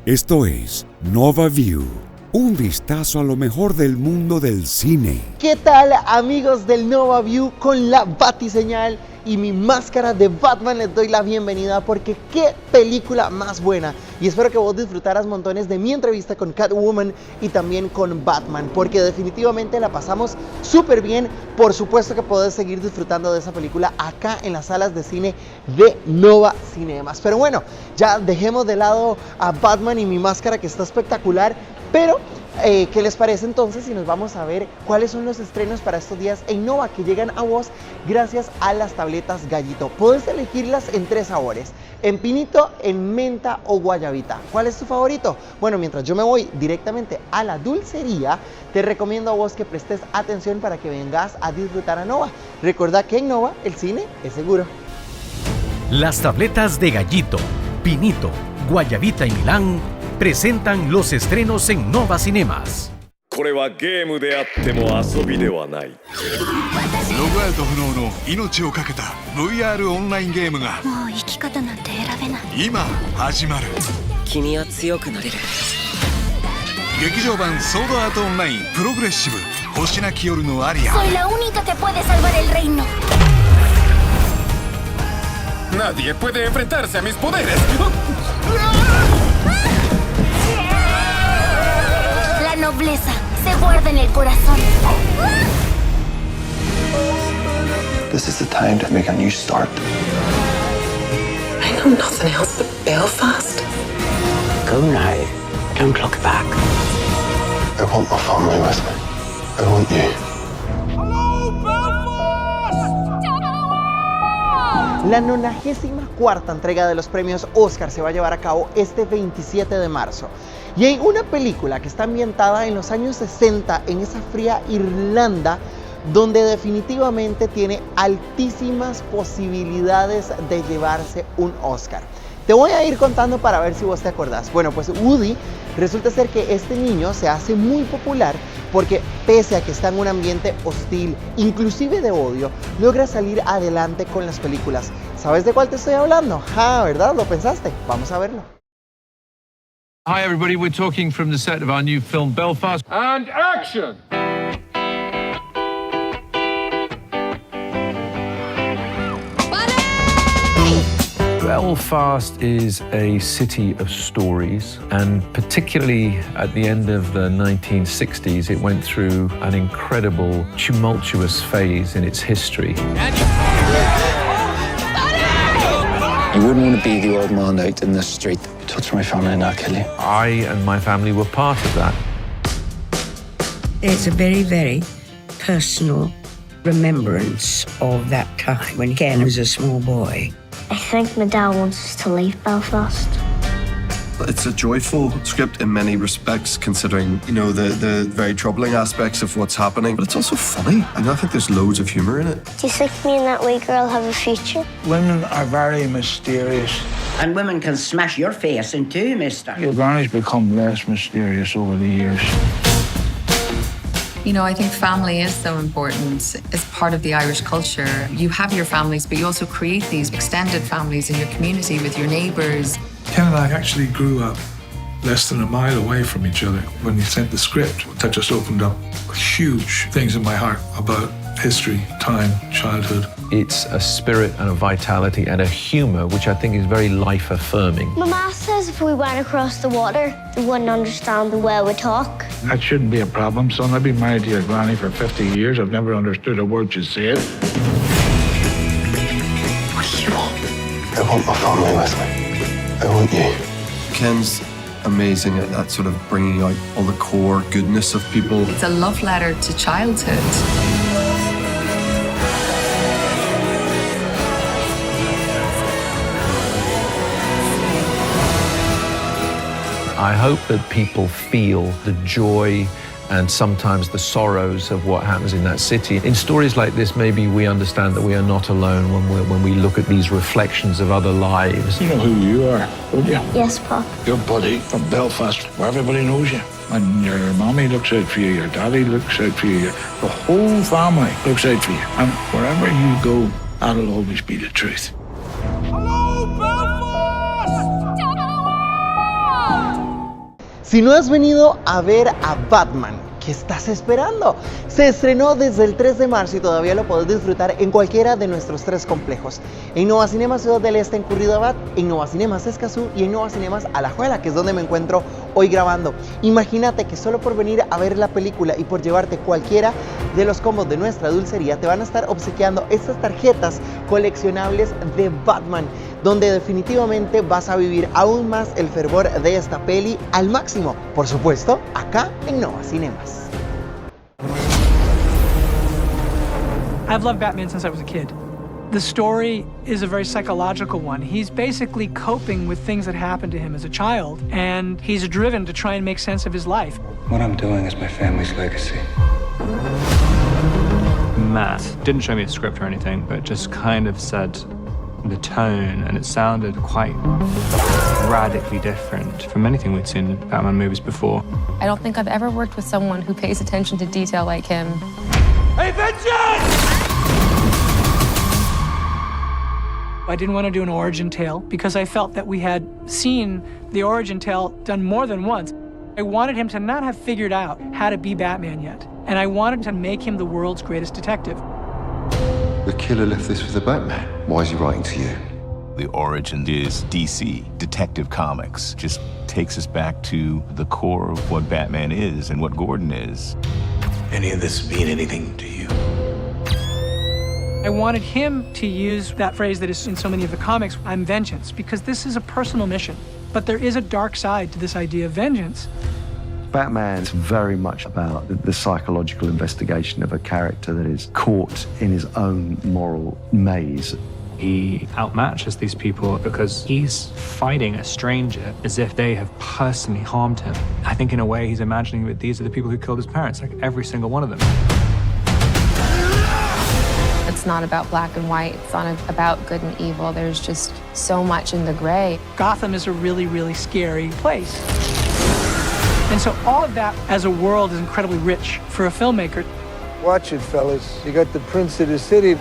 Esto es Nova View, un vistazo a lo mejor del mundo del cine. ¿Qué tal, amigos del Nova View? Con la batiseñal y mi máscara de Batman les doy la bienvenida porque qué película más buena. Y espero que vos disfrutaras montones de mi entrevista con Catwoman y también con Batman, porque definitivamente la pasamos súper bien. Por supuesto que podés seguir disfrutando de esa película acá en las salas de cine de Nova Cinemas. Pero bueno, ya dejemos de lado a Batman y mi máscara, que está espectacular. Pero, ¿qué les parece entonces si nos vamos a ver cuáles son los estrenos para estos días en Nova que llegan a vos gracias a las tabletas Gallito? Puedes elegirlas en 3 sabores: en pinito, en menta o guayabita. ¿Cuál es tu favorito? Bueno, mientras yo me voy directamente a la dulcería, te recomiendo a vos que prestes atención para que vengas a disfrutar a Nova. Recordá que en Nova el cine es seguro. Las tabletas de Gallito, Pinito, Guayabita y Milán presentan los estrenos en Nova Cinemas. これはゲームであっても遊びではない。ログアウト不能の命をかけた VR オンラインゲームがもう生き方なんて選べない。今始まる。君は強くなれる。劇場版ソードアートオンラインプログレッシブ星なき夜のアリア。 Soy la única que puede salvar el reino. Nadie puede enfrentarse a mis poderes. La nobleza se guarda en el corazón. This is the time to make a new start. I know nothing else but Belfast. Go now. Don't look back. I want my family with me. I want you. La 94ª entrega de los premios Oscar se va a llevar a cabo este 27 de marzo. Y hay una película que está ambientada en los años 60 en esa fría Irlanda, donde definitivamente tiene altísimas posibilidades de llevarse un Oscar. Te voy a ir contando para ver si vos te acordás. Bueno, pues Woody resulta ser que este niño se hace muy popular porque pese a que está en un ambiente hostil, inclusive de odio, logra salir adelante con las películas. ¿Sabes de cuál te estoy hablando? ¿Verdad? ¿Lo pensaste? Vamos a verlo. Hi everybody, we're talking from the set of our new film Belfast. And action! Belfast is a city of stories, and particularly at the end of the 1960s, it went through an incredible, tumultuous phase in its history. You wouldn't want to be the old man out in the street. Touch my family and I'll kill you. I and my family were part of that. It's a very, very personal remembrance of that time when Ken was a small boy. I think my dad wants us to leave Belfast. It's a joyful script in many respects, considering, the very troubling aspects of what's happening. But it's also funny. I think there's loads of humour in it. Do you think me and that wee girl have a future? Women are very mysterious. And women can smash your face in two, mister. Your granny's become less mysterious over the years. I think family is so important. It's part of the Irish culture. You have your families, but you also create these extended families in your community with your neighbours. Ken and I actually grew up less than a mile away from each other. When he sent the script, that just opened up huge things in my heart about history, time, childhood. It's a spirit and a vitality and a humour which I think is very life-affirming. My ma says if we went across the water, they wouldn't understand the way we talk. That shouldn't be a problem, son. I've been married to your granny for 50 years. I've never understood a word you said. What do you want? I want my family with me. I want you. Ken's amazing at sort of bringing out all the core goodness of people. It's a love letter to childhood. I hope that people feel the joy and sometimes the sorrows of what happens in that city. In stories like this, maybe we understand that we are not alone when we look at these reflections of other lives. You know who you are, don't you? Yes, Pop. Your buddy from Belfast, where everybody knows you. And your mommy looks out for you, your daddy looks out for you, the whole family looks out for you. And wherever you go, that'll always be the truth. Hello, Belfast! Si no has venido a ver a Batman, ¿qué estás esperando? Se estrenó desde el 3 de marzo y todavía lo podés disfrutar en cualquiera de nuestros 3 complejos. En Nova Cinemas Ciudad del Este en Curridabat, en Nova Cinemas Escazú y en Nova Cinemas Alajuela, que es donde me encuentro hoy grabando. Imagínate que solo por venir a ver la película y por llevarte cualquiera de los combos de nuestra dulcería te van a estar obsequiando estas tarjetas coleccionables de Batman, donde definitivamente vas a vivir aún más el fervor de esta peli al máximo. Por supuesto, acá en Nova Cinemas. I've loved Batman since I was a kid. The story is a very psychological one. He's basically coping with things that happened to him as a child, and he's driven to try and make sense of his life. What I'm doing is my family's legacy. Matt didn't show me a script or anything, but just kind of said the tone, and it sounded quite radically different from anything we'd seen in Batman movies before. I don't think I've ever worked with someone who pays attention to detail like him. Hey, vengeance! I didn't want to do an origin tale because I felt that we had seen the origin tale done more than once. I wanted him to not have figured out how to be Batman yet, and I wanted to make him the world's greatest detective. The killer left this with the Batman. Why is he writing to you? The origin is DC, Detective Comics. Just takes us back to the core of what Batman is and what Gordon is. Any of this mean anything to you? I wanted him to use that phrase that is in so many of the comics, I'm vengeance, because this is a personal mission. But there is a dark side to this idea of vengeance. Batman's very much about the psychological investigation of a character that is caught in his own moral maze. He outmatches these people because he's fighting a stranger as if they have personally harmed him. I think in a way he's imagining that these are the people who killed his parents, like every single one of them. It's not about black and white. It's not about good and evil. There's just so much in the gray. Gotham is a really, really scary place. And so all of that as a world is incredibly rich for a filmmaker. Watch it, fellas. You got the prince of the city.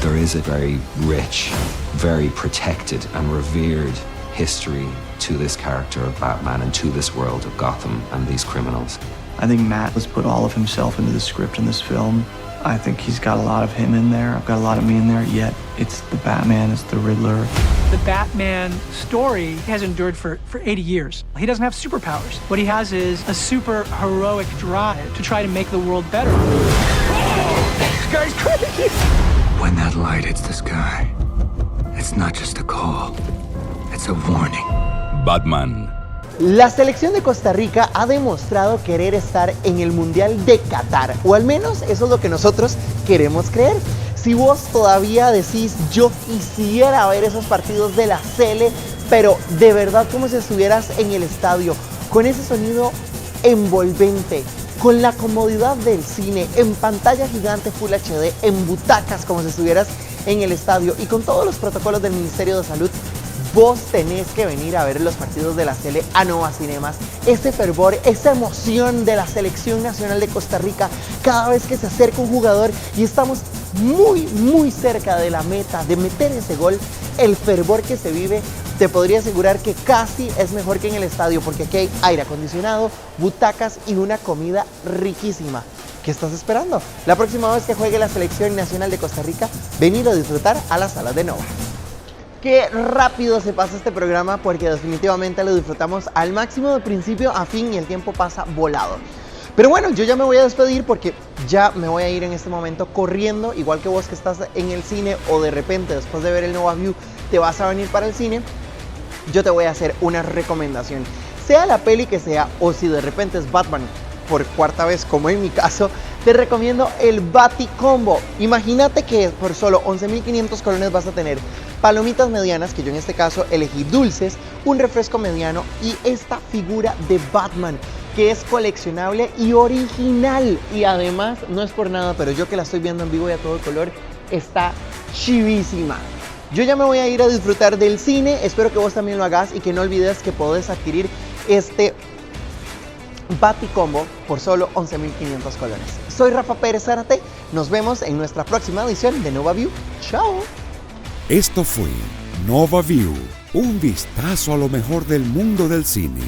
There is a very rich, very protected and revered history to this character of Batman and to this world of Gotham and these criminals. I think Matt has put all of himself into the script in this film. I think he's got a lot of him in there. I've got a lot of me in there, yet it's the Batman, it's the Riddler. The Batman story has endured for 80 years. He doesn't have superpowers. What he has is a super heroic drive to try to make the world better. Oh, this guy's crazy! When that light hits the sky, it's not just a call, it's a warning. Batman. La selección de Costa Rica ha demostrado querer estar en el Mundial de Qatar, o al menos eso es lo que nosotros queremos creer. Si vos todavía decís, yo quisiera ver esos partidos de la Sele, pero de verdad como si estuvieras en el estadio, con ese sonido envolvente, con la comodidad del cine, en pantalla gigante Full HD, en butacas como si estuvieras en el estadio y con todos los protocolos del Ministerio de Salud, vos tenés que venir a ver los partidos de la Sele a Nova Cinemas. Ese fervor, esa emoción de la selección nacional de Costa Rica cada vez que se acerca un jugador y estamos muy cerca de la meta de meter ese gol, el fervor que se vive, te podría asegurar que casi es mejor que en el estadio, porque aquí hay aire acondicionado, butacas y una comida riquísima. ¿Qué estás esperando? La próxima vez que juegue la selección nacional de Costa Rica, venir a disfrutar a las salas de Nova. Qué rápido se pasa este programa, porque definitivamente lo disfrutamos al máximo de principio a fin y el tiempo pasa volado. Pero bueno, yo ya me voy a despedir porque ya me voy a ir en este momento corriendo, igual que vos que estás en el cine o de repente después de ver el Nova View te vas a venir para el cine. Yo te voy a hacer una recomendación, sea la peli que sea, o si de repente es Batman por cuarta vez como en mi caso, te recomiendo el Baticombo. Imagínate que por solo 11.500 colones vas a tener palomitas medianas, que yo en este caso elegí dulces, un refresco mediano y esta figura de Batman que es coleccionable y original, y además no es por nada, pero yo que la estoy viendo en vivo y a todo color, está chivísima. Yo ya me voy a ir a disfrutar del cine, espero que vos también lo hagas y que no olvides que podés adquirir este Baticombo por solo 11.500 colones. Soy Rafa Pérez Zárate, nos vemos en nuestra próxima edición de Nova View. ¡Chao! Esto fue Nova View, un vistazo a lo mejor del mundo del cine.